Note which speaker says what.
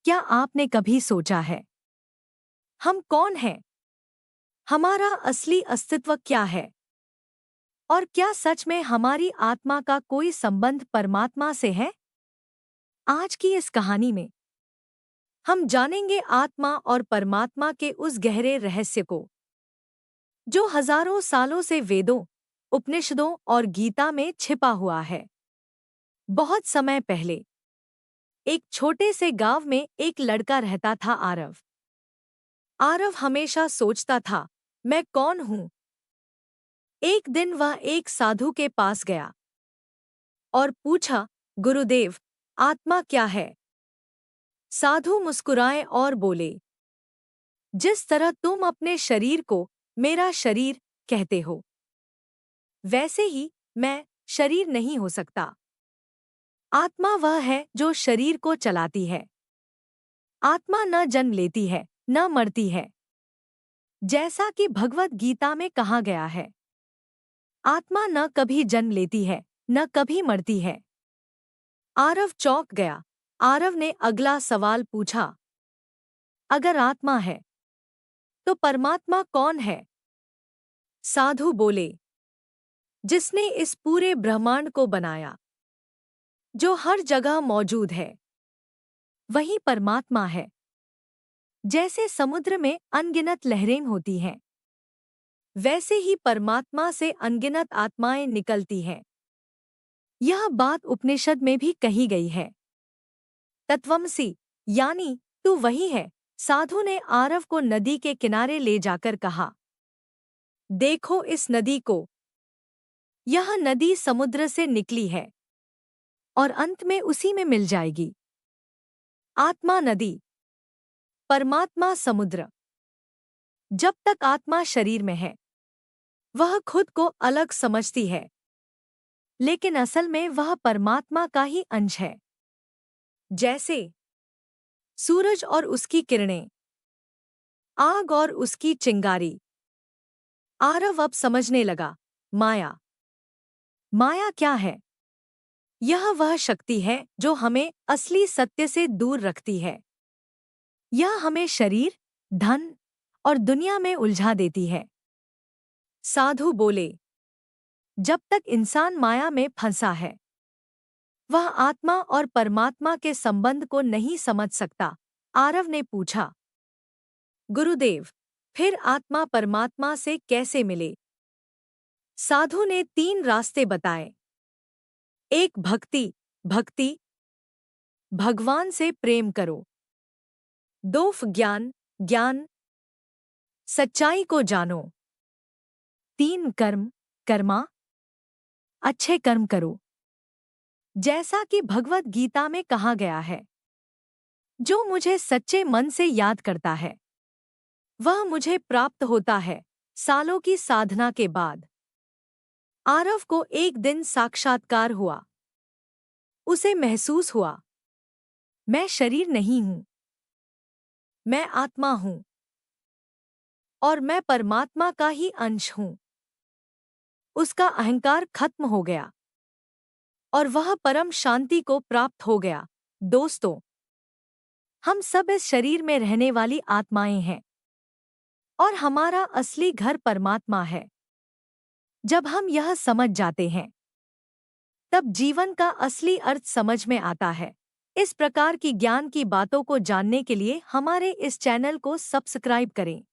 Speaker 1: क्या आपने कभी सोचा है हम कौन हैं? हमारा असली अस्तित्व क्या है? और क्या सच में हमारी आत्मा का कोई संबंध परमात्मा से है? आज की इस कहानी में हम जानेंगे आत्मा और परमात्मा के उस गहरे रहस्य को जो हजारों सालों से वेदों, उपनिषदों और गीता में छिपा हुआ है। बहुत समय पहले एक छोटे से गांव में एक लड़का रहता था, आरव। आरव हमेशा सोचता था, मैं कौन हूं? एक दिन वह एक साधु के पास गया और पूछा, गुरुदेव, आत्मा क्या है? साधु मुस्कुराए और बोले, जिस तरह तुम अपने शरीर को मेरा शरीर कहते हो, वैसे ही मैं शरीर नहीं हो सकता। आत्मा वह है जो शरीर को चलाती है। आत्मा न जन्म लेती है, न मरती है। जैसा कि भगवत गीता में कहा गया है, आत्मा न कभी जन्म लेती है, न कभी मरती है। आरव चौंक गया। आरव ने अगला सवाल पूछा, अगर आत्मा है तो परमात्मा कौन है? साधु बोले, जिसने इस पूरे ब्रह्मांड को बनाया, जो हर जगह मौजूद है, वही परमात्मा है। जैसे समुद्र में अनगिनत लहरें होती हैं, वैसे ही परमात्मा से अनगिनत आत्माएं निकलती हैं। यह बात उपनिषद में भी कही गई है। तत्वमसि, यानी तू वही है। साधु ने आरव को नदी के किनारे ले जाकर कहा, देखो इस नदी को। यह नदी समुद्र से निकली है और अंत में उसी में मिल जाएगी। आत्मा नदी, परमात्मा समुद्र। जब तक आत्मा शरीर में है, वह खुद को अलग समझती है, लेकिन असल में वह परमात्मा का ही अंश है। जैसे सूरज और उसकी किरणें, आग और उसकी चिंगारी। आरव अब समझने लगा, माया। माया क्या है? यह वह शक्ति है जो हमें असली सत्य से दूर रखती है। यह हमें शरीर, धन और दुनिया में उलझा देती है। साधु बोले, जब तक इंसान माया में फंसा है, वह आत्मा और परमात्मा के संबंध को नहीं समझ सकता। आरव ने पूछा, गुरुदेव, फिर आत्मा परमात्मा से कैसे मिले? साधु ने 3 रास्ते बताए। एक, भक्ति। भक्ति, भगवान से प्रेम करो। 2, ज्ञान। ज्ञान, सच्चाई को जानो। 3, कर्म। कर्मा, अच्छे कर्म करो। जैसा कि भगवत गीता में कहा गया है, जो मुझे सच्चे मन से याद करता है, वह मुझे प्राप्त होता है, सालों की साधना के बाद। आरव को एक दिन साक्षात्कार हुआ। उसे महसूस हुआ, मैं शरीर नहीं हूं, मैं आत्मा हूं और मैं परमात्मा का ही अंश हूं। उसका अहंकार खत्म हो गया और वह परम शांति को प्राप्त हो गया। दोस्तों, हम सब इस शरीर में रहने वाली आत्माएं हैं और हमारा असली घर परमात्मा है। जब हम यह समझ जाते हैं, तब जीवन का असली अर्थ समझ में आता है। इस प्रकार की ज्ञान की बातों को जानने के लिए हमारे इस चैनल को सब्सक्राइब करें।